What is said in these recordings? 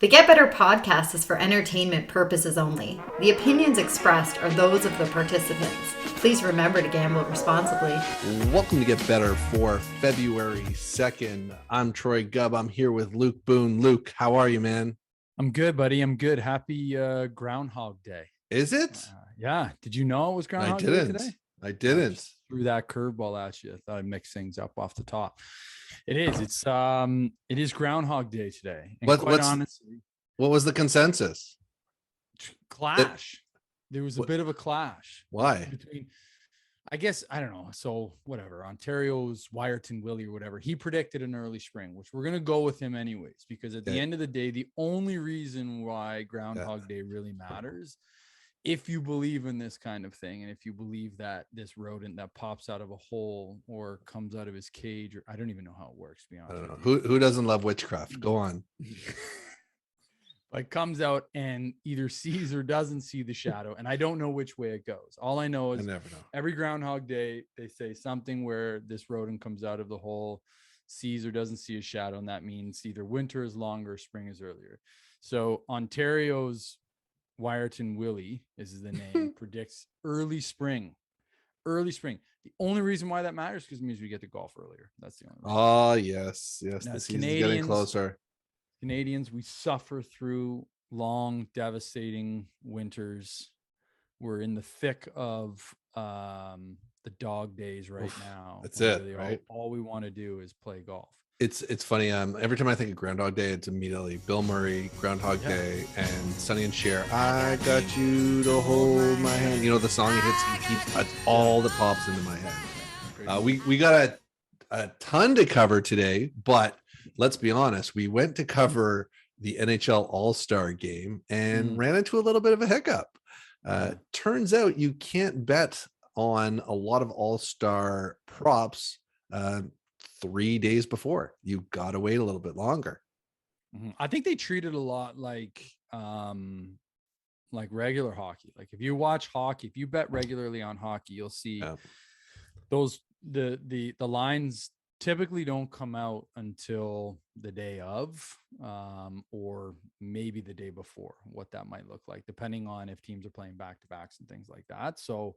The Get Better podcast is for entertainment purposes only. The opinions expressed are those of the participants. Please remember to gamble responsibly. Welcome to Get Better for February 2nd. I'm Troy Gubb. I'm here with Luke Boone. Luke, how are you, man? I'm good, buddy. I'm good. Happy Groundhog Day. Is it? Yeah. Did you know it was Groundhog Day today? I didn't. Just threw that curveball at you. I thought I'd mix things up off the top. It is. It is Groundhog Day today. And honestly, what was the consensus? Clash. There was a bit of a clash. Why? Between, I guess, I don't know. So whatever. Ontario's Wyerton Willie or whatever. He predicted an early spring, which we're going to go with him anyways, because at the end of the day, the only reason why Groundhog Day really matters, if you believe in this kind of thing, and if you believe that this rodent that pops out of a hole or comes out of his cage, or I don't even know how it works, to be honest. I don't know. Who doesn't love witchcraft? Go on. Like comes out and either sees or doesn't see the shadow. And I don't know which way it goes. All I know is every Groundhog Day, they say something where this rodent comes out of the hole, sees or doesn't see a shadow. And that means either winter is longer, spring is earlier. So Ontario's Wyerton Willie is the name, predicts early spring. The only reason why that matters because it means we get to golf earlier. That's the only reason. Oh, yes. Now, the season's getting closer. Canadians, we suffer through long, devastating winters. We're in the thick of the dog days right now. That's it, right? All we want to do is play golf. It's funny. Every time I think of Groundhog Day, it's immediately Bill Murray, Groundhog Day, and Sonny and Cher. I got you to hold my hand. You know the song he hits. He keeps that's all that pops into my head. We got a ton to cover today, but let's be honest. We went to cover the NHL AllStar game and ran into a little bit of a hiccup. Turns out you can't bet on a lot of AllStar props 3 days before. You got to wait a little bit longer. I think they treat it a lot like regular hockey. Like if you watch hockey, if you bet regularly on hockey, you'll see those the lines typically don't come out until the day of or maybe the day before, what that might look like, depending on if teams are playing back-to-backs and things like that. So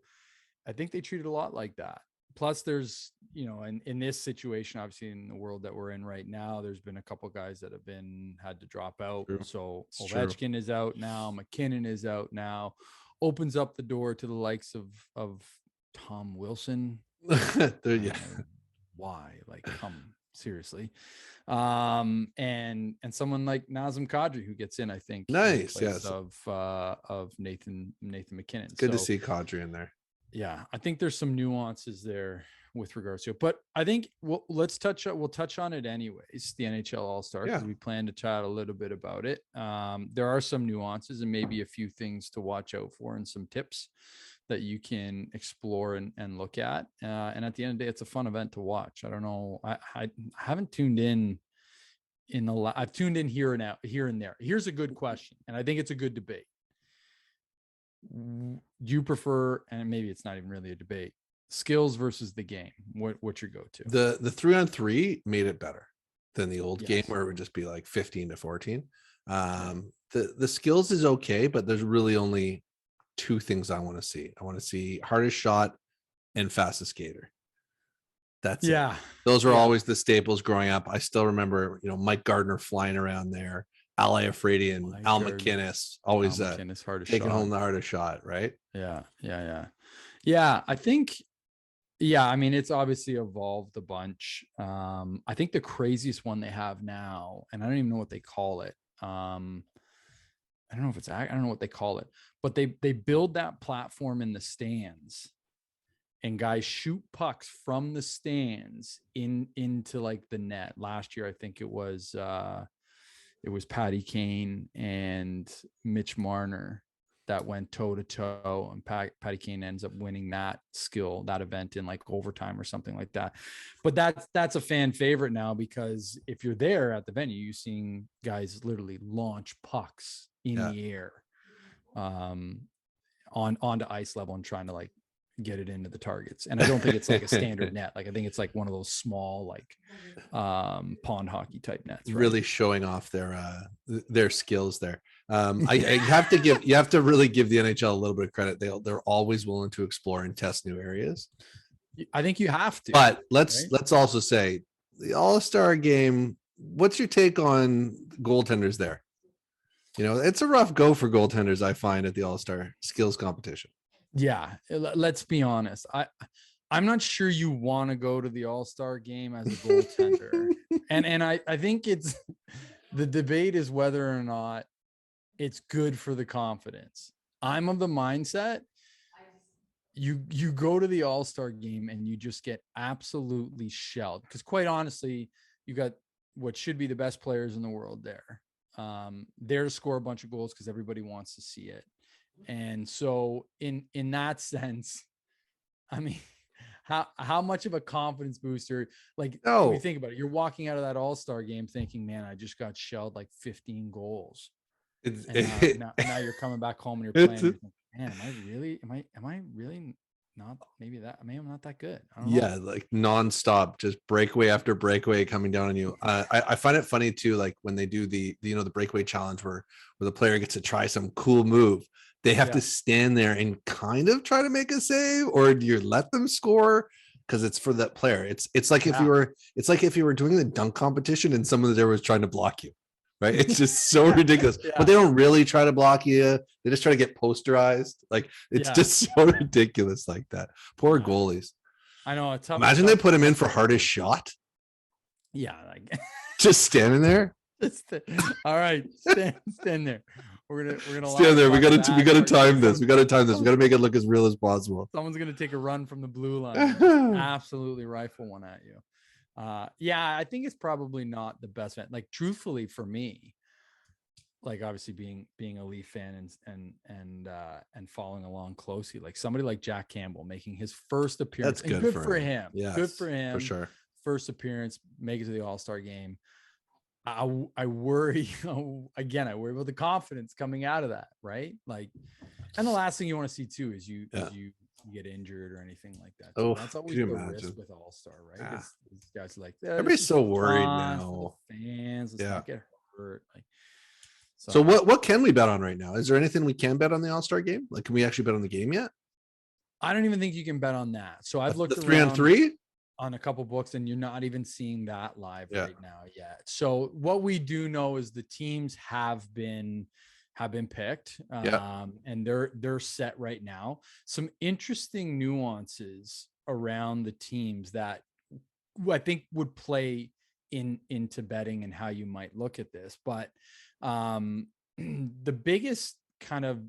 I think they treat it a lot like that. Plus there's, in this situation, obviously in the world that we're in right now, there's been a couple guys that have had to drop out. True. So Ovechkin is out now. McKinnon is out now. Opens up the door to the likes of Tom Wilson. Why? Like, come seriously. And someone like Nazem Kadri who gets in, I think. Nice. Yes. Of Nathan McKinnon. It's good to see Kadri in there. Yeah, I think there's some nuances there with regards to it, but I think we'll touch on it anyways. The NHL AllStar, because we plan to chat a little bit about it. There are some nuances and maybe a few things to watch out for and some tips that you can explore and look at. And at the end of the day, it's a fun event to watch. I don't know. I haven't tuned in I've tuned in here and there. Here's a good question, and I think it's a good debate. Do you prefer, and maybe it's not even really a debate, skills versus the game? What's your go-to? The 3-on-3 made it better than the old game where it would just be like 15-14. The skills is okay, but there's really only two things I want to see. I want to see hardest shot and fastest skater. That's it. Those were always the staples growing up. I still remember, Mike Gardner flying around there. Al Iafredi and Al McInnes always taking home the hardest shot, right? Yeah. I think, I mean, it's obviously evolved a bunch. I think the craziest one they have now, and I don't even know what they call it. I don't know what they call it, but they build that platform in the stands, and guys shoot pucks from the stands into like the net. Last year, I think it was Patty Kane and Mitch Marner that went toe to toe, and Patty Kane ends up winning that event in like overtime or something like that. But that's a fan favorite now, because if you're there at the venue, you're seeing guys literally launch pucks in the air onto ice level and trying to like get it into the targets. And I don't think it's like a standard net. Like I think it's like one of those small, like pond hockey type nets. Right? Really showing off their skills there. I have to really give the NHL a little bit of credit. They're always willing to explore and test new areas. I think you have to. But let's also say the All-Star game. What's your take on goaltenders there? You know, it's a rough go for goaltenders, I find, at the All-Star skills competition. Yeah, let's be honest. I'm not sure you want to go to the All-Star game as a goaltender. and I think it's the debate is whether or not it's good for the confidence. I'm of the mindset you go to the All-Star game and you just get absolutely shelled, because quite honestly, you got what should be the best players in the world there. There to score a bunch of goals because everybody wants to see it. And so in that sense, I mean, how much of a confidence booster, like when you think about it, you're walking out of that All-Star game thinking, man, I just got shelled like 15 goals. Now you're coming back home and you're playing. You're thinking, man, am I really not, maybe I'm not that good. I don't know. Like nonstop, just breakaway after breakaway coming down on you. I find it funny too, like when they do the breakaway challenge where the player gets to try some cool move. They have to stand there and kind of try to make a save, or do you let them score because it's for that player? It's like if you were doing the dunk competition and someone there was trying to block you, right? It's just so ridiculous. But they don't really try to block you. They just try to get posterized. Like it's just so ridiculous like that. Poor goalies. I know. Imagine they put him in for hardest shot. Yeah, like just standing there. All right, stand there. We're gonna stand there. We gotta time this. We gotta make it look as real as possible. Someone's gonna take a run from the blue line, absolutely rifle one at you. I think it's probably not the best bet. Like truthfully, for me, like obviously being a Leaf fan and following along closely, like somebody like Jack Campbell making his first appearance. That's good for him. Yeah, good for him. For sure. First appearance, make it to the All-Star game. I worry again. I worry about the confidence coming out of that, right? Like, and the last thing you want to see too is you get injured or anything like that. So that's always the risk with All-Star, right? Because these guys are like, everybody's so worried now. Fans, let's not get hurt. Like, so what can we bet on right now? Is there anything we can bet on the All-Star game? Like, can we actually bet on the game yet? I don't even think you can bet on that. So I've looked the 3-on-3 on a couple books, and you're not even seeing that live right now yet. So what we do know is the teams have been picked, and they're set right now. Some interesting nuances around the teams that I think would play into betting and how you might look at this. But the biggest kind of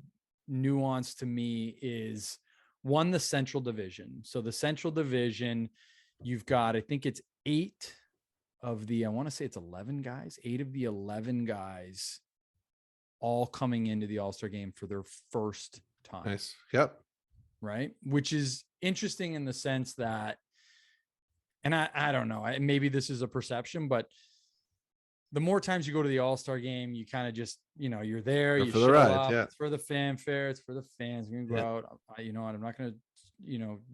nuance to me is one, the Central Division. So the Central Division, you've got, I think it's 8 of the 11 guys, 8 of the 11 guys all coming into the All-Star game for their first time. Nice. Yep. Right. Which is interesting in the sense that, and I don't know, maybe this is a perception, but the more times you go to the All-Star game, you kind of just, you're there, you show up, it's for the fanfare, it's for the fans. We're going to go out. I'm not going to,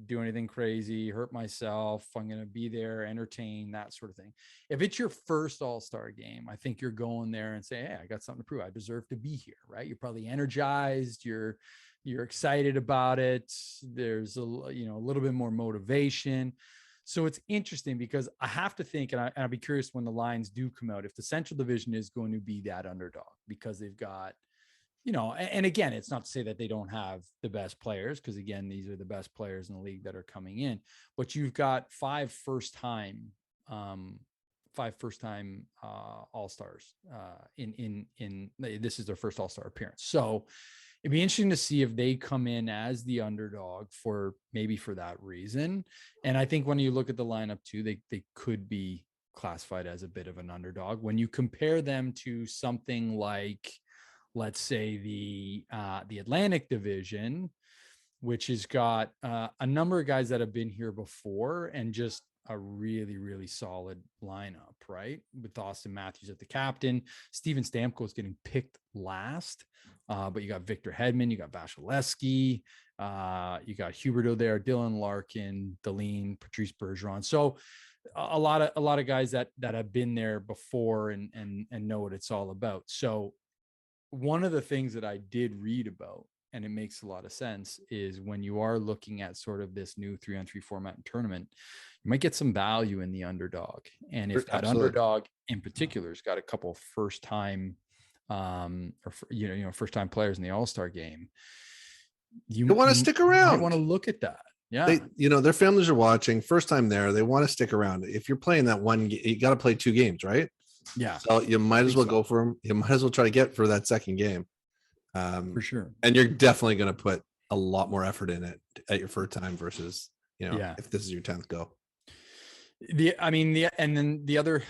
do anything crazy, hurt myself. I'm going to be there, entertain, that sort of thing. If it's your first All-Star game, I think you're going there and say, hey, I got something to prove. I deserve to be here, right? You're probably energized. You're excited about it. There's a little bit more motivation. So it's interesting because I have to think, and I'll be curious when the lines do come out, if the Central Division is going to be that underdog because they've got, and again, it's not to say that they don't have the best players, because again, these are the best players in the league that are coming in, but you've got 5 first-time All-Stars in this is their first All-Star appearance. So it'd be interesting to see if they come in as the underdog for that reason. And I think when you look at the lineup too, they could be classified as a bit of an underdog when you compare them to something like, let's say the Atlantic Division, which has got a number of guys that have been here before and just a really, really solid lineup, right? With Austin Matthews at the captain. Steven Stamkos getting picked last. But you got Victor Hedman, you got Vasilevsky, you got Huberdeau there, Dylan Larkin, Deline, Patrice Bergeron. So a lot of guys that have been there before and know what it's all about. So one of the things that I did read about, and it makes a lot of sense, is when you are looking at sort of this new 3-on-3 format and tournament, you might get some value in the underdog. And if that underdog in particular has got a couple first time first time players in the All-Star game, you want to stick around. You want to look at that. Yeah. Their families are watching, first time there. They want to stick around. If you're playing that one, you got to play 2 games, right? Yeah. So you might as well go for them. You might as well try to get for that second game. For sure. And you're definitely going to put a lot more effort in it at your first time versus, if this is your 10th go. The other,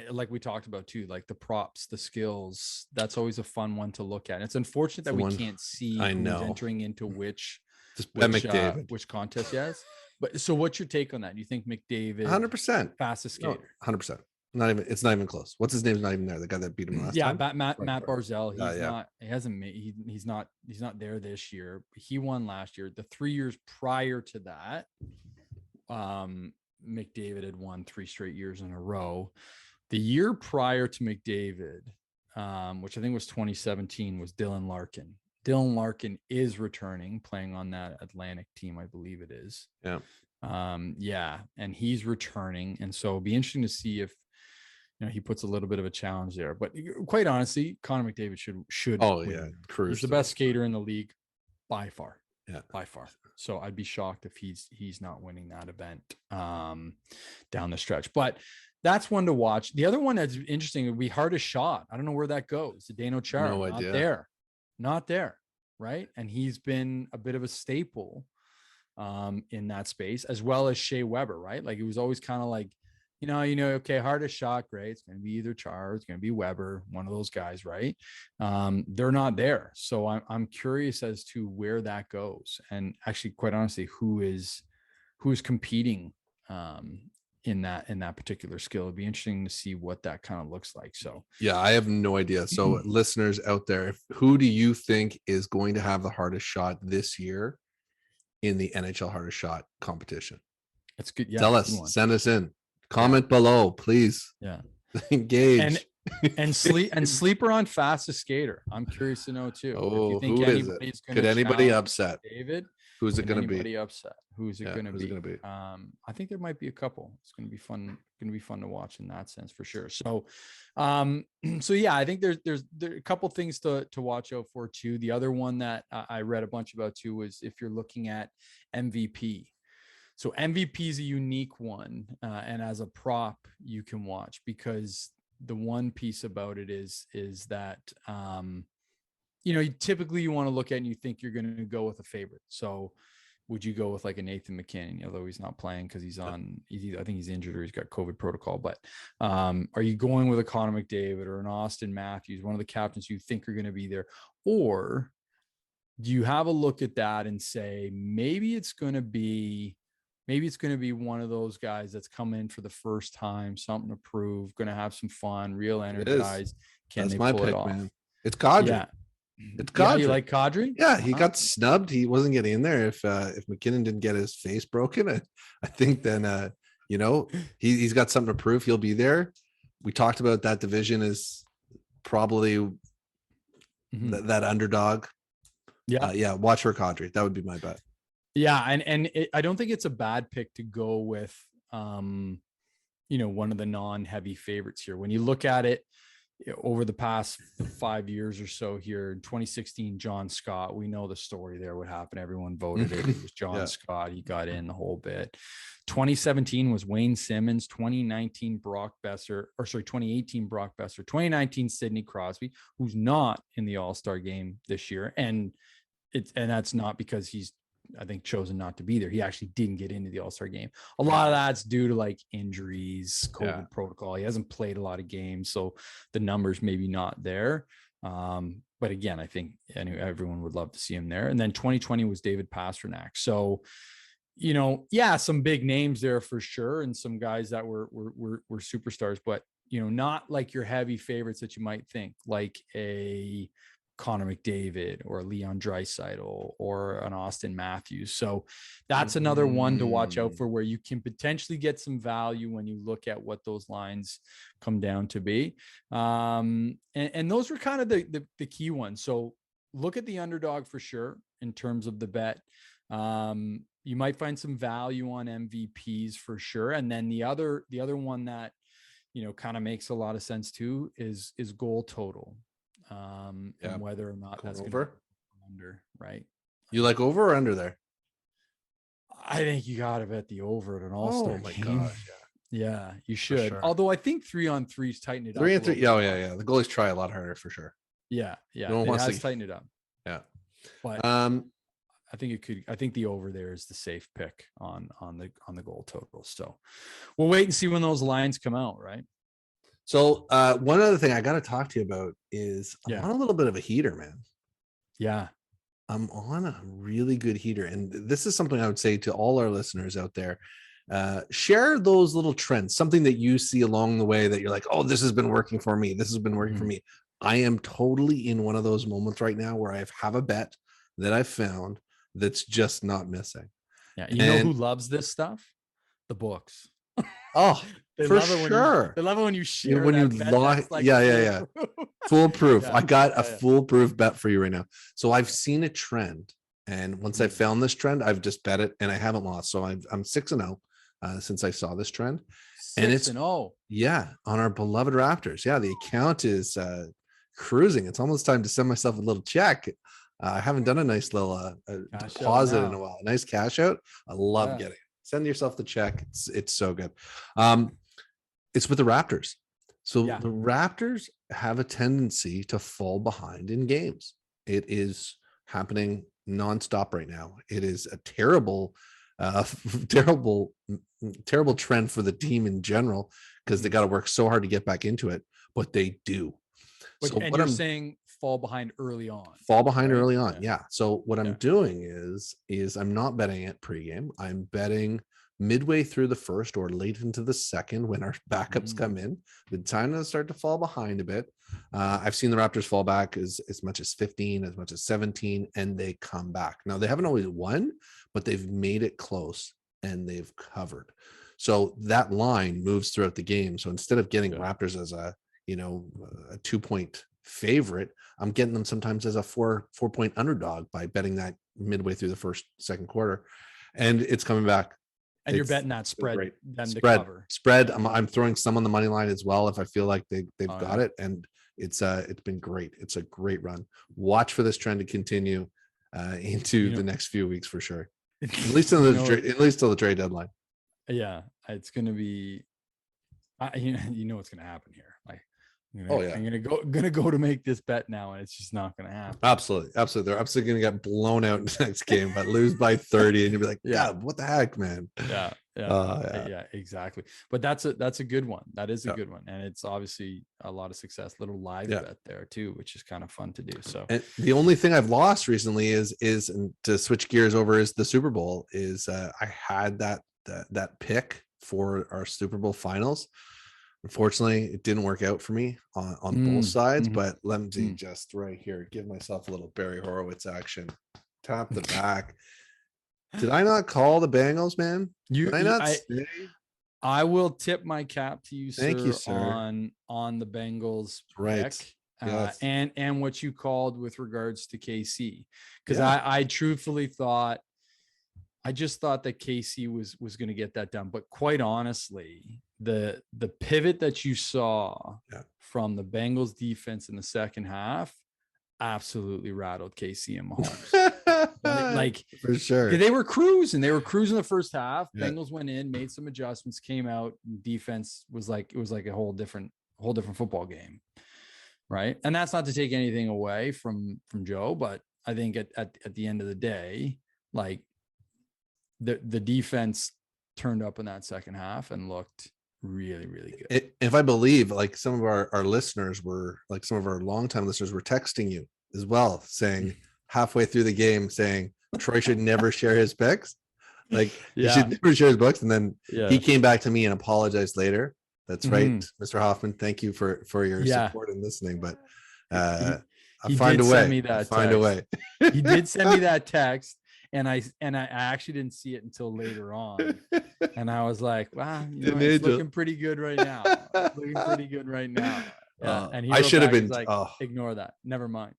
like we talked about too, like the props, the skills, that's always a fun one to look at. It's unfortunate that we can't see who's entering into which contest. Yes. But so what's your take on that? Do you think McDavid 100% fastest skater? 100%. It's not even close. What's his name's not even there. The guy that beat him last time. Matt Barzal. He's not there this year. He won last year. The 3 years prior to that, McDavid had won 3 straight years in a row. The year prior to McDavid, which I think was 2017, was Dylan Larkin. Dylan Larkin is returning, playing on that Atlantic team, I believe it is. Yeah. And he's returning. And so it'll be interesting to see if he puts a little bit of a challenge there. But quite honestly, Connor McDavid should win. Karud. He's the best skater in the league by far. Yeah. By far. So I'd be shocked if he's not winning that event down the stretch. But that's one to watch. The other one that's interesting would be hardest shot. I don't know where that goes. Zdeno Chara. No idea. Not there. Right. And he's been a bit of a staple in that space, as well as Shea Weber, right? Like it was always kind of like, okay, hardest shot, great. It's going to be either Char, it's going to be Weber, one of those guys, right? They're not there. So I'm curious as to where that goes. And actually, quite honestly, who is competing in that particular skill. It'd be interesting to see what that kind of looks like. So yeah, I have no idea. So listeners out there, who do you think is going to have the hardest shot this year in the NHL hardest shot competition? That's good. Yeah, tell us, send us in, comment below, please. Yeah. Engage. And sleeper on fastest skater. I'm curious to know too. Oh, if you think who is it? Could anybody upset David? Who's it going to be? Upset? Who's it going to be? I think there might be a couple. It's going to be fun. Going to be fun to watch in that sense for sure. So, yeah, I think there's a couple things to watch out for too. The other one that I read a bunch about too was if you're looking at MVP. So MVP is a unique one, and as a prop you can watch, because the one piece about it is that typically you want to look at and you think you're going to go with a favorite. So would you go with like a Nathan McKinnon, although he's not playing because I think he's injured or he's got COVID protocol, but are you going with a Connor McDavid or an Austin Matthews, one of the captains you think are going to be there? Or do you have a look at that and say, maybe it's going to be one of those guys that's come in for the first time, something to prove, going to have some fun, real energized. Can they pull it off? Man. It's Kadri. Yeah. It's Kadri. Yeah, you like Kadri? Yeah, he got snubbed. He wasn't getting in there. If McKinnon didn't get his face broken, I think then he's got something to prove. He'll be there. We talked about that division is probably that underdog. Yeah. Watch for Kadri. That would be my bet. Yeah, and I don't think it's a bad pick to go with, one of the non-heavy favorites here. When you look at it over the past 5 years or so here, in 2016, John Scott, we know the story there, what happened. Everyone voted it. It was John Scott. He got in the whole bit. 2017 was Wayne Simmons. 2018 Brock Besser. 2019 Sidney Crosby, who's not in the All-Star game this year. And that's not because he's, I think, chosen not to be there. He actually didn't get into the All-Star game. A lot of that's due to like injuries, COVID protocol. He hasn't played a lot of games, so the numbers maybe not there. But again, I think everyone would love to see him there. And then 2020 was David Pastrnak. So, yeah, some big names there for sure, and some guys that were superstars, but not like your heavy favorites that you might think, like a Connor McDavid or Leon Draisaitl or an Austin Matthews. So that's another one to watch out for, where you can potentially get some value when you look at what those lines come down to be. And those were kind of the key ones. So look at the underdog for sure in terms of the bet. You might find some value on MVPs for sure. And then the other one that, kind of makes a lot of sense too is goal total. And whether or not that's going to be under, right? You like over or under there? I think you got to bet the over at an all-star game. Oh my gosh. Yeah, you should. Sure. Although I think 3-on-3s tighten it up. 3-on-3. Yeah. The goalies try a lot harder for sure. Yeah. No it has tightened it up. Yeah. But I think the over there is the safe pick on the goal total. So we'll wait and see when those lines come out, right? So one other thing I got to talk to you about is I'm on a little bit of a heater, man. Yeah. I'm on a really good heater. And this is something I would say to all our listeners out there. Share those little trends, something that you see along the way that you're like, oh, this has been working for me. This has been working for me. I am totally in one of those moments right now where I have a bet that I've found that's just not missing. Yeah. You know who loves this stuff? The books. Oh, for sure. They love it when you share. When you log, like yeah. Foolproof. I got a foolproof bet for you right now. So I've seen a trend, and once I found this trend, I've just bet it, and I haven't lost. So I'm 6-0 since I saw this trend, and it's 6-0. Yeah, on our beloved Raptors. Yeah, the account is cruising. It's almost time to send myself a little check. I haven't done a nice little deposit in a while. A nice cash out. I love getting it. Send yourself the check. It's so good. It's with the Raptors. So the Raptors have a tendency to fall behind in games. It is happening nonstop right now. It is a terrible trend for the team in general, because they got to work so hard to get back into it, but they do. And you're saying fall behind early on. Yeah. So what I'm doing is I'm not betting it pregame. I'm betting midway through the first or late into the second when our backups come in. The time to start to fall behind a bit. I've seen the Raptors fall back as much as 15, as much as 17, and they come back. Now, they haven't always won, but they've made it close and they've covered. So that line moves throughout the game. So instead of getting Raptors as a 2-point favorite, I'm getting them sometimes as a 4-point underdog by betting that midway through the second quarter, and it's coming back. And you're betting that spread, spread. I'm throwing some on the money line as well if I feel like they've got it, and it's been great. It's a great run. Watch for this trend to continue into the next few weeks for sure. At least till the trade deadline. Yeah, it's going to be. You know what's going to happen here. Like, I'm gonna go to make this bet now, and it's just not gonna happen. Absolutely. They're absolutely gonna get blown out in the next game, but lose by 30, and you'll be like, what the heck, man? Yeah, exactly. But that's a good one. That is a good one, and it's obviously a lot of success. Little live bet there too, which is kind of fun to do. So, and the only thing I've lost recently is and to switch gears over is the Super Bowl. I had that pick for our Super Bowl finals. Unfortunately, it didn't work out for me on both sides, but let me just right here, give myself a little Barry Horowitz action. Tap the back. Did I not call the Bengals, man? I will tip my cap to you, Thank you, sir. on the Bengals pick. Yes. And what you called with regards to KC, because I truthfully thought, I just thought that KC was going to get that done. But quite honestly, the pivot that you saw from the Bengals defense in the second half absolutely rattled KC and Mahomes. Like, for sure. They were cruising the first half. Bengals went in, made some adjustments, came out, and defense was like, it was like a whole different football game. Right. And that's not to take anything away from Joe, but I think at the end of the day, like, the defense turned up in that second half and looked really, really good. If I believe, like, some of our listeners were, like, some of our longtime listeners were texting you as well, saying halfway through the game, saying Troy should never share his picks. Like he Yeah. should never share his books. And then Yeah. he came back to me and apologized later. That's right, Mhm. Mr. Hoffman. Thank you for your Yeah. support and listening. But He I find did a send way. me that I find a way. He did send me that text, and I actually didn't see it until later on. And I was like, wow, you know, it's looking pretty good right now. It's looking pretty good right now. Yeah. And he I should have been like, ignore that. Never mind.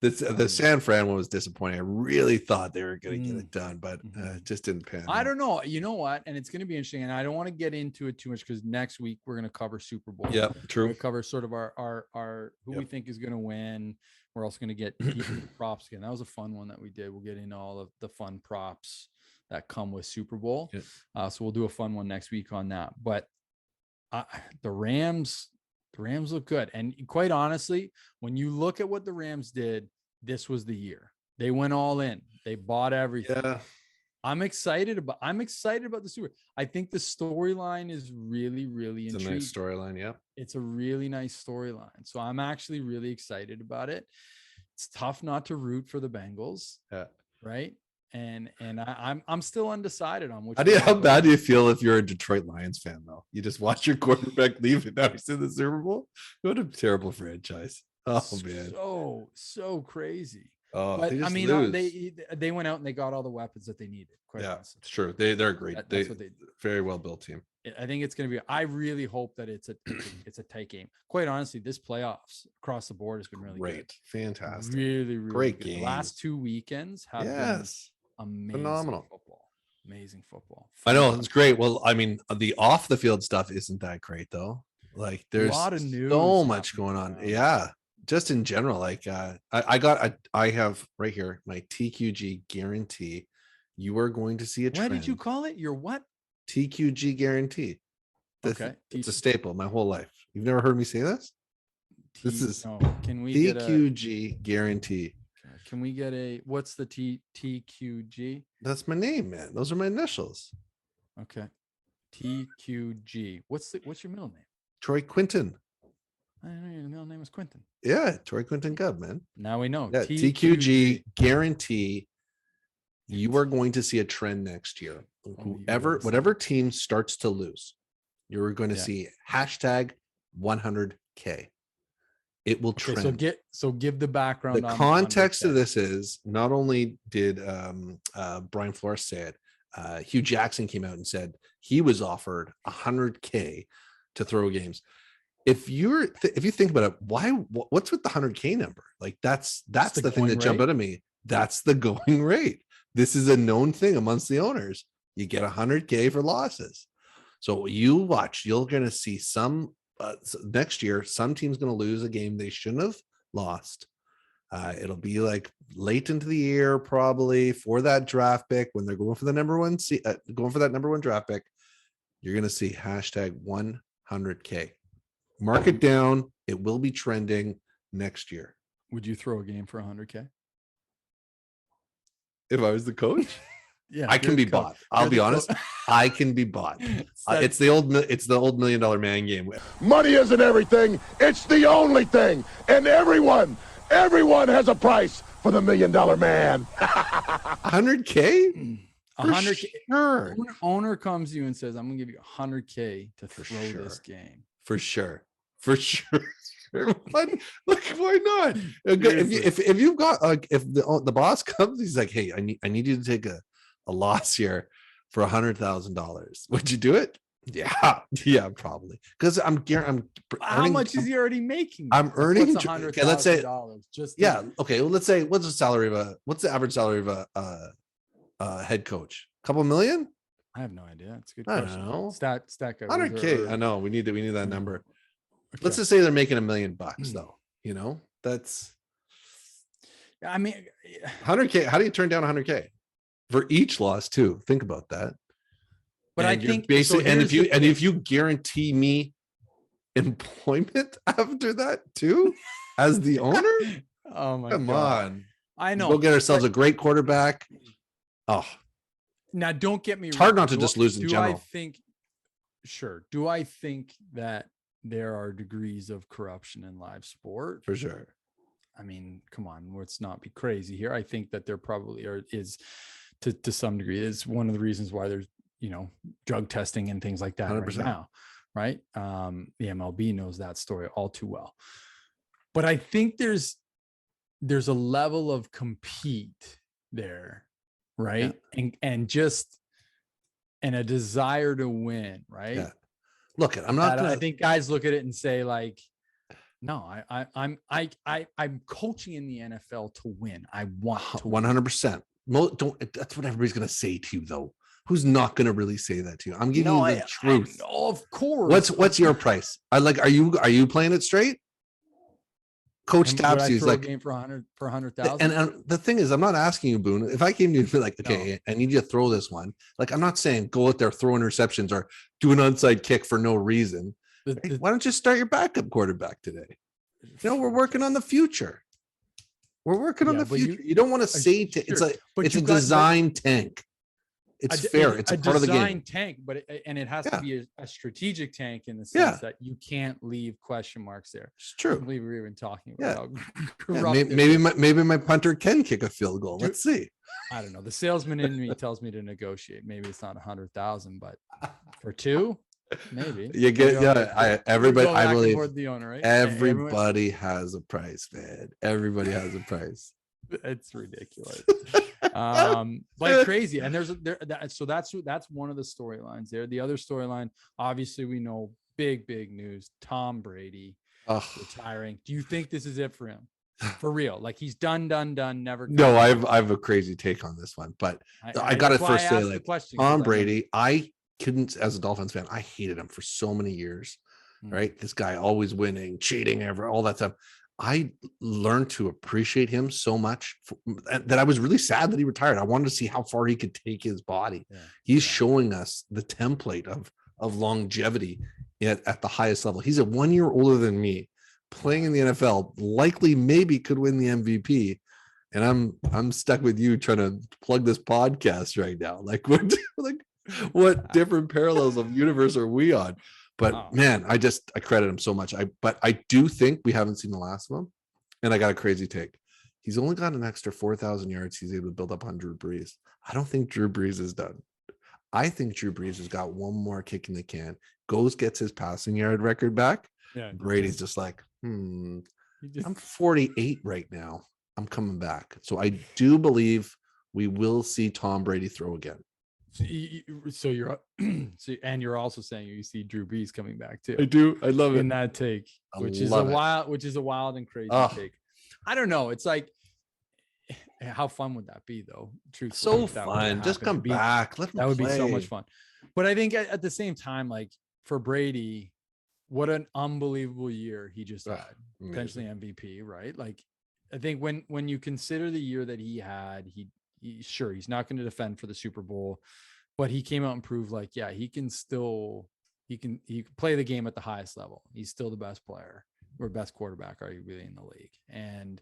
The San Fran one was disappointing. I really thought they were going to get it done, but it just didn't pan out. I don't know. You know what? And it's going to be interesting. And I don't want to get into it too much because next week we're going to cover Super Bowl. Yeah, true. We're going to cover sort of our who we think is going to win. We're also going to get props again. That was a fun one that we did. We'll get into all of the fun props that come with Super Bowl. So we'll do a fun one next week on that. But the Rams look good. And quite honestly, when you look at what the Rams did, this was the year. They went all in. They bought everything. Yeah. I'm excited about the Super. I think the storyline is really, really intriguing. It's a nice storyline. Yeah. It's a really nice storyline. So I'm actually really excited about it. It's tough not to root for the Bengals. Yeah. Right. And I'm still undecided on which. How bad do you feel if you're a Detroit Lions fan though? You just watch your quarterback leave and now he's in the Super Bowl. What a terrible franchise. Oh man. So crazy. Oh, but I mean, they went out and they got all the weapons that they needed. Quite honestly. It's true. They're great. That's what they did. Very well built team. I think it's going to be. I really hope that it's a tight game. Quite honestly, this playoffs across the board has been really great, good. fantastic, really great game. The last 2 weekends have been amazing, phenomenal football. Amazing football. I know it's great. Well, I mean, the off the field stuff isn't that great though. Like there's a lot of news, so much going on. Yeah. Just in general, like I have right here my TQG guarantee. You are going to see a trend. What did you call it? Your what? TQG guarantee. Okay, it's a staple my whole life. You've never heard me say this? This is can we TQG guarantee. Can we get what's the TQG? That's my name, man. Those are my initials. Okay. TQG. What's your middle name? Troy Quinton. I didn't know your middle name was Quinton. Yeah, Troy Quinton Gubb, man. Now we know. Yeah, TQG guarantee. You are going to see a trend next year. Whatever team starts to lose, you're going to see hashtag 100K. It will trend. So give the background. The context of this is not only did Brian Flores say it, Hugh Jackson came out and said he was offered 100K to throw games. If you think about it, what's with the 100K number? Like that's the thing that jumped out at me. That's the going rate. This is a known thing amongst the owners. You get 100K for losses. So you watch, you're going to see some next year, some team's going to lose a game they shouldn't have lost. It'll be like late into the year, probably for that draft pick when they're going for the going for that number one draft pick. You're going to see hashtag 100K. Mark it down. It will be trending next year. Would you throw a game for 100K? If I was the coach? Yeah, I can be bought. I'll be honest. I can be bought. It's the old $1 million man game. Money isn't everything. It's the only thing. And everyone has a price for the $1 million man. 100K? 100K. Sure. Owner comes to you and says, "I'm gonna give you 100K to throw this game." For sure. What? Look, why not? If you've got if the boss comes, he's like, "Hey, I need you to take a loss here for $100,000. Would you do it?" Yeah, probably. Because I'm how much is he already making? I'm earning $100,000. Let's say okay. Well, let's say what's the average salary of a head coach? A couple million? I have no idea. It's a good question. I don't know. Stat guy. 100K. I know. We need that number. Okay. Let's just say they're making $1 million though. You know, that's. I mean, 100K. How do you turn down 100K for each loss too? Think about that. But I think if you guarantee me employment after that too, as the owner, oh my come God. on. I know. We'll get ourselves a great quarterback. Oh, now don't get me. It's hard not to just lose in general. Do I think that there are degrees of corruption in live sport? For sure. I mean, come on, let's not be crazy here. I think that there probably is to some degree. It's one of the reasons why there's, drug testing and things like that 100%. right now, right? The MLB knows that story all too well. But I think there's a level of compete there, right? Yeah. And a desire to win, right? Yeah. Look, I think guys look at it and say like, no, I'm coaching in the NFL to win. I want to 100%. That's what everybody's going to say to you, though. Who's not going to really say that to you? I'm giving you the truth. Of course. What's your price? Are you playing it straight? Coach taps you. He's like, game for 100,000. And the thing is, I'm not asking you, Boone. If I came to you and be like, okay, I need you to throw this one. Like, I'm not saying go out there, throw interceptions or do an onside kick for no reason. Why don't you start your backup quarterback today? We're working on the future. We're working on the future. You don't want to say it's a design tank. It's fair. It's a part of the game. Design tank, but it has to be a strategic tank in the sense that you can't leave question marks there. It's true. I believe we were even talking about maybe my punter can kick a field goal. Let's see. I don't know. The salesman in me tells me to negotiate. Maybe it's not 100,000, but for 2, maybe. You get everybody. I believe the owner, right? Everybody has a price, man. Everybody has a price. It's ridiculous. Like crazy. And so that's one of the storylines there. The other storyline, obviously we know big news, Tom Brady retiring. Do you think this is it for him? For real? Like he's done, never. No, I have a crazy take on this one, but I got to first say, like, Tom Brady, I couldn't, as a Dolphins fan, I hated him for so many years, right? This guy always winning, cheating, all that stuff. I learned to appreciate him so much that I was really sad that he retired. I wanted to see how far he could take his body. Yeah. He's showing us the template of longevity at the highest level. He's 1 year older than me, playing in the NFL, likely maybe could win the MVP. And I'm stuck with you trying to plug this podcast right now. Like what different parallels of universe are we on? But man, I credit him so much. But I do think we haven't seen the last of him. And I got a crazy take. He's only got an extra 4,000 yards he's able to build up on Drew Brees. I don't think Drew Brees is done. I think Drew Brees has got one more kick in the can. Gets his passing yard record back. Yeah, Brady's just like, I'm 48 right now. I'm coming back. So I do believe we will see Tom Brady throw again. So you're also saying you see Drew Brees coming back too. I do. I love it in that take, which is a wild and crazy take. I don't know. It's like, how fun would that be though? Truthfully, so fun. Just come back. That would be so much fun. But I think at the same time, like for Brady, what an unbelievable year he just had. Potentially MVP, right? Like I think when you consider the year that he had, he's not going to defend for the Super Bowl, but he came out and proved like, yeah, he can play the game at the highest level. He's still the best player or best quarterback, arguably, in the league. And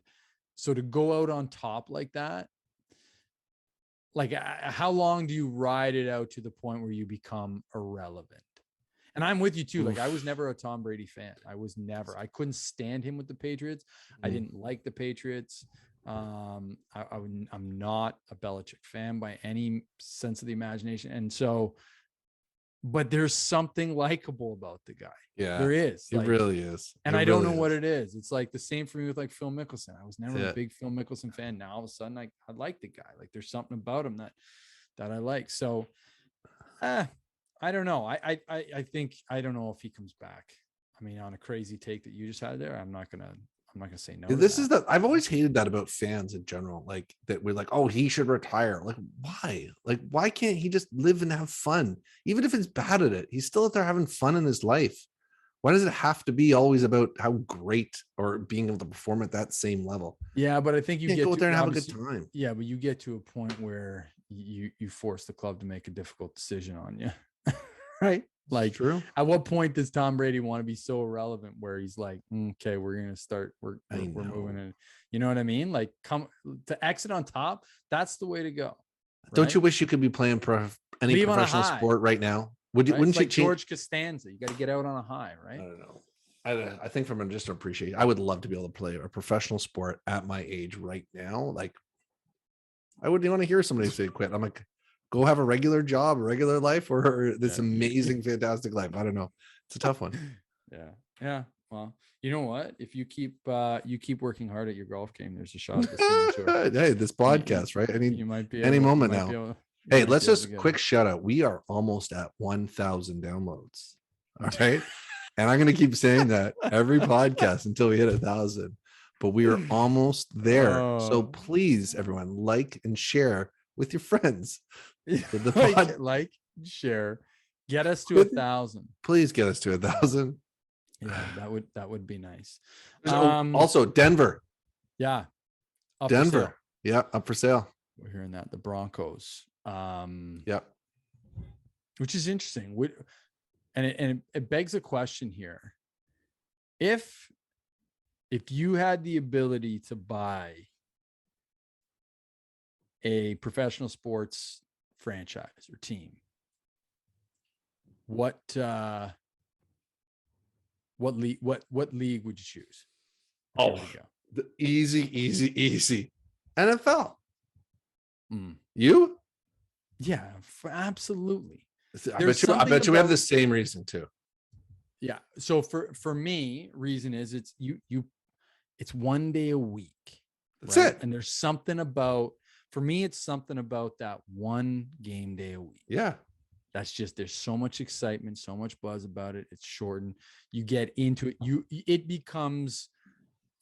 so to go out on top like that, like how long do you ride it out to the point where you become irrelevant? And I'm with you too. Like I was never a Tom Brady fan. I couldn't stand him with the Patriots. I didn't like the Patriots. I'm not a Belichick fan by any sense of the imagination. And so, but there's something likable about the guy. Yeah, there is. It really is. And I don't know what it is. It's like the same for me with like Phil Mickelson. I was never a big Phil Mickelson fan. Now all of a sudden I like the guy. Like there's something about him that I like. So I don't know. I think, I don't know if he comes back. I mean, on a crazy take that you just had there, I'm not gonna say no. I've always hated that about fans in general. Like that we're like, oh, he should retire. Like, why? Like, why can't he just live and have fun? Even if it's bad at it, he's still out there having fun in his life. Why does it have to be always about how great or being able to perform at that same level? Yeah, but I think you get go out there and have a good time. Yeah, but you get to a point where you force the club to make a difficult decision on you. Right? Like, true. At what point does Tom Brady want to be so irrelevant where he's like, okay, we're going to start, we're moving in. You know what I mean? Like, come to exit on top. That's the way to go. Right? Don't you wish you could be playing any professional sport right now? Wouldn't you change? George Costanza? You got to get out on a high, right? I don't know. I think from just appreciate, I would love to be able to play a professional sport at my age right now. Like, I wouldn't want to hear somebody say quit. I'm like, go have a regular job, a regular life, or this amazing, fantastic life. I don't know. It's a tough one. Yeah. Well, you know what? If you keep working hard at your golf game, there's a shot at the signature. Hey, this podcast, right? You might be any able, moment now. Hey, let's just quick shout out. We are almost at 1,000 downloads. All right. And I'm going to keep saying that every podcast until we hit 1,000, but we are almost there. So please, everyone, like and share with your friends. like, share, get us to 1,000. Please get us to 1,000. Yeah, that would be nice. Also, Denver. Yeah. Denver. Yeah, up for sale. We're hearing that. The Broncos. Yeah. Which is interesting. And it begs a question here. If you had the ability to buy a professional sports franchise or team, what league would you choose? Oh, the easy NFL. You? Yeah, absolutely. I bet you we have the same reason too. Yeah. So for me, reason is it's one day a week. That's it. And there's something about, for me, it's something about that one game day a week. Yeah. That's just, there's so much excitement, so much buzz about it. It's shortened. You get into it.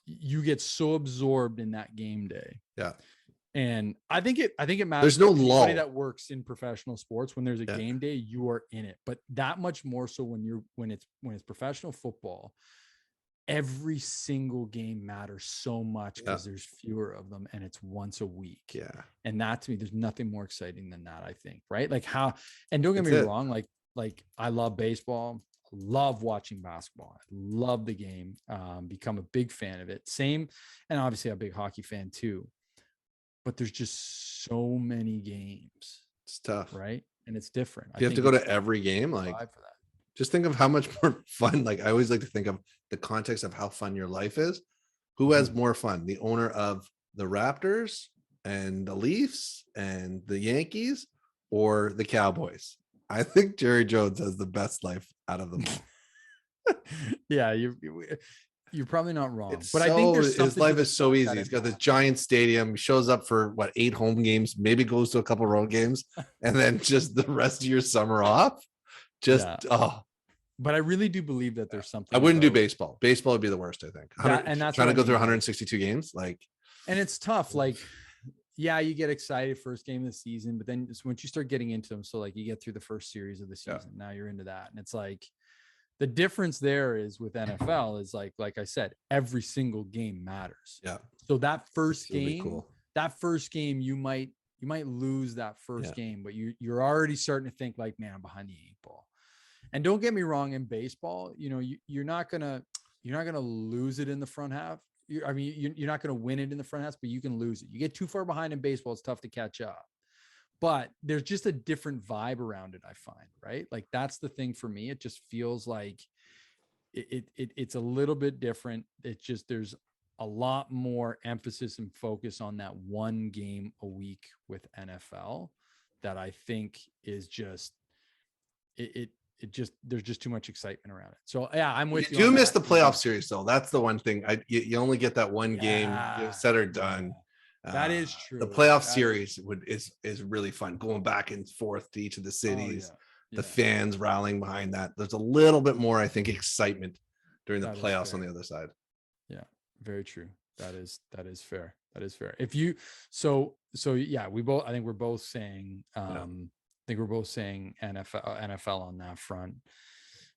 You get so absorbed in that game day. Yeah. And I think it matters. There's no lull. That works in professional sports. When there's a game day, you are in it. But that much more so when it's professional football, every single game matters so much because there's fewer of them and it's once a week. Yeah. And that, to me, there's nothing more exciting than that, I think. Right. Like and don't get me wrong, like I love baseball. I love watching basketball. I love the game. Become a big fan of it. Same. And obviously I'm a big hockey fan too. But there's just so many games. It's tough, right? And it's different. You have to go to every game. Like, just think of how much more fun. Like, I always like to think of the context of how fun your life is. Who has more fun? The owner of the Raptors and the Leafs and the Yankees, or the Cowboys? I think Jerry Jones has the best life out of them all. Yeah, you're probably not wrong, but I think his life is so easy. He's got this giant stadium. He shows up for 8 home games, maybe goes to a couple road games, and then just the rest of your summer off. But I really do believe that there's something. I wouldn't do baseball. Baseball would be the worst, I think. And that's trying to go through 162 games, and it's tough. Like, yeah, you get excited first game of the season, but then once you start getting into them, so like you get through the first series of the season, now you're into that, and it's like. The difference there is with NFL is like I said, every single game matters. Yeah. So that first game, you might lose that first game, but you're already starting to think like, man, I'm behind the 8 ball. And don't get me wrong, in baseball, you're not gonna lose it in the front half. You're not gonna win it in the front half, but you can lose it. You get too far behind in baseball, it's tough to catch up. But there's just a different vibe around it, I find, right? Like that's the thing for me. It just feels like it's a little bit different. It's just there's a lot more emphasis and focus on that one game a week with NFL that I think is just there's just too much excitement around it. So yeah, I'm with you. You do miss the playoff series though. That's the one thing. You only get that one game, said or done. That is true. The playoff series is really fun, going back and forth to each of the cities, the fans rallying behind that. There's a little bit more, I think, excitement during the playoffs on the other side. Yeah, very true. That is fair. That is fair. If you so yeah, I think we're both saying NFL on that front.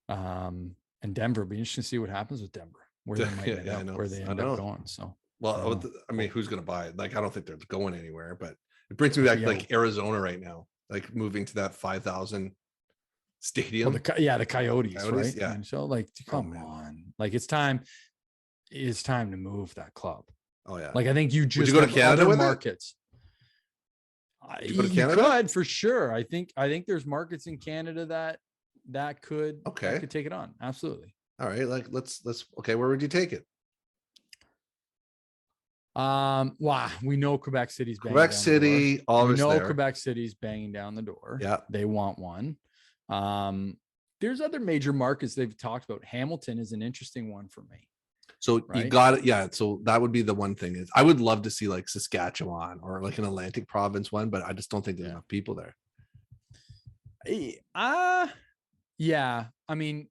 And Denver, it'll be interesting to see what happens with Denver, where they might end up, where they end up going. So. Well, I mean, who's going to buy it? Like, I don't think they're going anywhere, but it brings me back like Arizona right now, like moving to that 5,000 stadium. Well, the Coyotes, right? Yeah. And so like, come on, like it's time to move that club. Oh yeah. Like, I think you just would you go to Canada with markets. You go to Canada? Could, for sure. I think there's markets in Canada that could take it on. Absolutely. All right. Like let's okay. Where would you take it? Wow, we know Quebec City's banging Quebec down City, the door. We always know there. Quebec City's banging down the door. Yeah. They want one. There's other major markets they've talked about. Hamilton is an interesting one for me. So Right? you got it. Yeah. So that would be the one thing is I would love to see like Saskatchewan or like an Atlantic province one, but I just don't think there's enough people there. Yeah. I mean,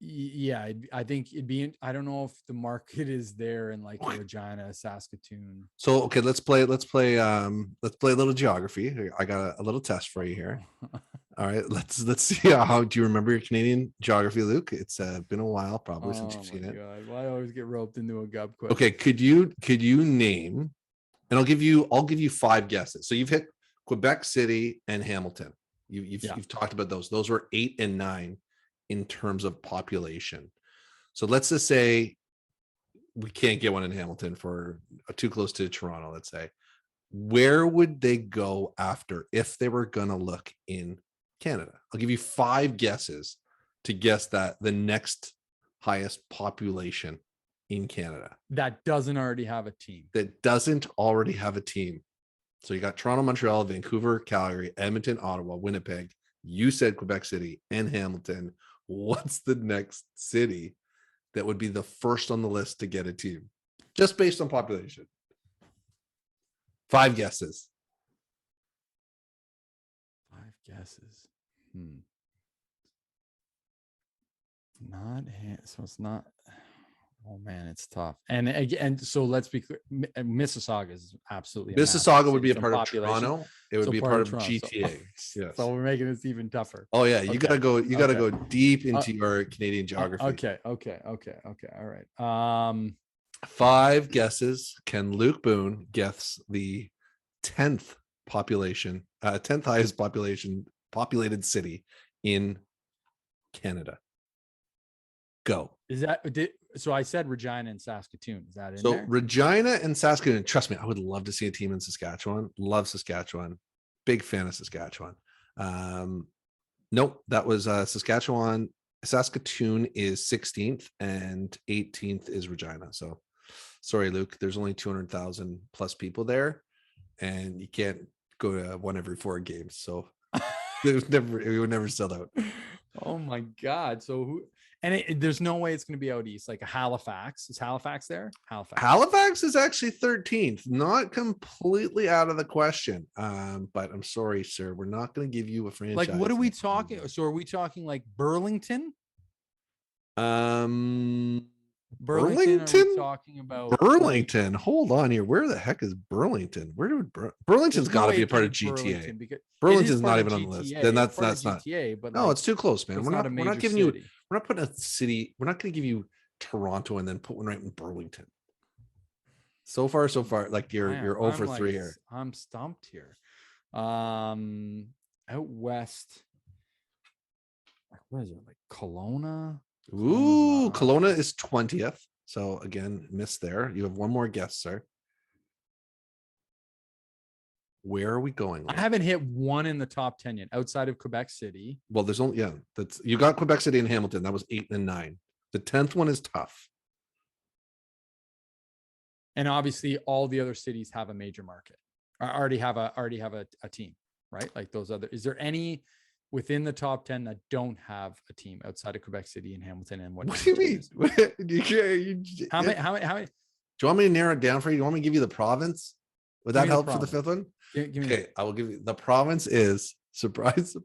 yeah, I think it'd be, I don't know if the market is there in like Regina, Saskatoon. So, okay, let's play a little geography. Here, I got a little test for you here. All right, let's see how do you remember your Canadian geography, Luke? It's been a while probably since you've seen it. God. Why I always get roped into a gub question? Okay, could you name, and I'll give you 5 guesses. So you've hit Quebec City and Hamilton. You've talked about those. Those were 8 and 9 in terms of population. So let's just say we can't get one in Hamilton for too close to Toronto, let's say. Where would they go after if they were going to look in Canada? I'll give you 5 guesses to guess that the next highest population in Canada. That doesn't already have a team. So you got Toronto, Montreal, Vancouver, Calgary, Edmonton, Ottawa, Winnipeg. You said Quebec City and Hamilton. What's the next city that would be the first on the list to get a team? Just based on population. 5 guesses. 5 guesses. So it's not. Oh man, it's tough. And again, so let's be clear. Mississauga is absolutely. Mississauga would be a part of Toronto. It would be a part of GTA. Yes. So we're making this even tougher. Oh yeah, you gotta go. You gotta go deep into your Canadian geography. Okay. All right. 5 guesses. Can Luke Boone guess the 10th population, 10th highest populated city in Canada? Go. Is that so? I said Regina and Saskatoon. Is that in so there? Regina and Saskatoon? Trust me, I would love to see a team in Saskatchewan. Love Saskatchewan. Big fan of Saskatchewan. Nope, that was Saskatchewan. Saskatoon is 16th and 18th is Regina. So sorry, Luke. There's only 200,000 plus people there, and you can't go to one every 4 games. So it would never sell out. Oh my God! So who? And there's no way it's going to be out east, like a Halifax. Is Halifax there? Halifax is actually 13th, not completely out of the question. But I'm sorry, sir, we're not going to give you a franchise. Like, what are we talking? So are we talking like Burlington? Burlington? Are we talking about Burlington? Hold on here. Where the heck is Burlington? Where do Burlington's got to be a part of GTA. Burlington's not even on the list. Then that's not GTA, but no, it's too close, man. We're not giving you. We're not putting a city. We're not going to give you Toronto and then put one right in Burlington. So far, like you're 0 for 3 here. I'm stumped here. Out west. What is it? Like Kelowna? Ooh, Kelowna is 20th. So again, missed there. You have one more guess, sir. Where are we going? I haven't hit one in the top 10 yet, outside of Quebec City. Well, there's only that's you got Quebec City and Hamilton. That was 8 and 9. The 10th one is tough. And obviously, all the other cities have a major market. I already have a team, right? Like those other. Is there any within the top 10 that don't have a team outside of Quebec City and Hamilton? And what do you mean? How many? Do you want me to narrow it down for you? Do you want me to give you the province? Would that help for the 5th one? Okay, I will give you the province is surprise,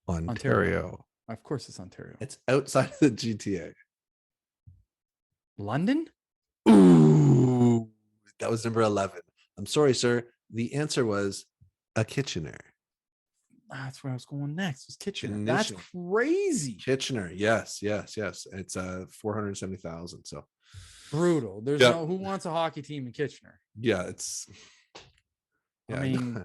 Ontario. Of course, it's Ontario. It's outside of the GTA. London? Ooh, that was number 11. I'm sorry, sir. The answer was a Kitchener. That's where I was going next. Was Kitchener? That's crazy. Kitchener, yes. It's 470,000. So brutal. There's no who wants a hockey team in Kitchener. Yeah, it's. Yeah, I mean,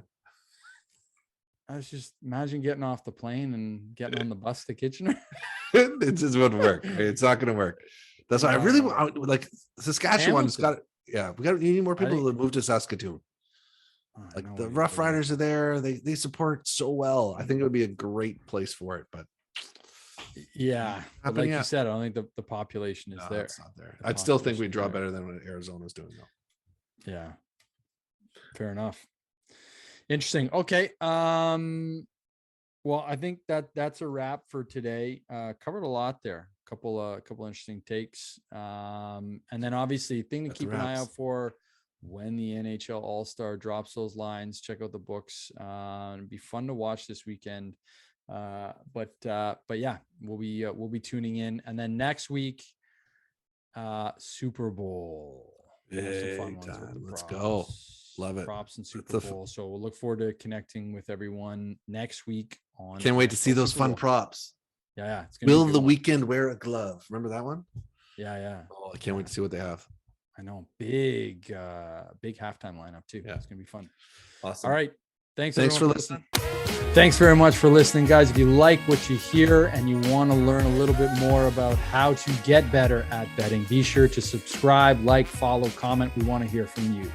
I was just imagine getting off the plane and getting on the bus to Kitchener. It just wouldn't work. It's not going to work. That's why I really want, like Saskatchewan's got. Yeah, we need more people to move to Saskatoon. Like the Rough Riders are there. They support so well. I think it would be a great place for it. But yeah, like you said, I don't think the population is there. It's not there. I'd still think we draw better than what Arizona's doing though. Yeah. Fair enough. Interesting. Okay. Well, I think that's a wrap for today. Covered a lot there. Couple interesting takes. And then obviously thing to That's keep an eye wraps. out for when the NHL AllStar drops those lines. Check out the books. It'd be fun to watch this weekend. But yeah, we'll be tuning in. And then next week, Super Bowl. We'll have some fun Big ones with time. the Let's props. go. Love it. Props and That's Super a Bowl. So we'll look forward to connecting with everyone next week on. Can't wait to see those Super fun Bowl. props. Yeah. It's gonna Will be a the good one. weekend wear a glove? Remember that one? Yeah. Oh, I can't wait to see what they have. I know. Big halftime lineup too. Yeah. It's gonna be fun. Awesome. All right. Thanks for everyone listening. Thanks very much for listening, guys. If you like what you hear and you want to learn a little bit more about how to get better at betting, be sure to subscribe, like, follow, comment. We want to hear from you.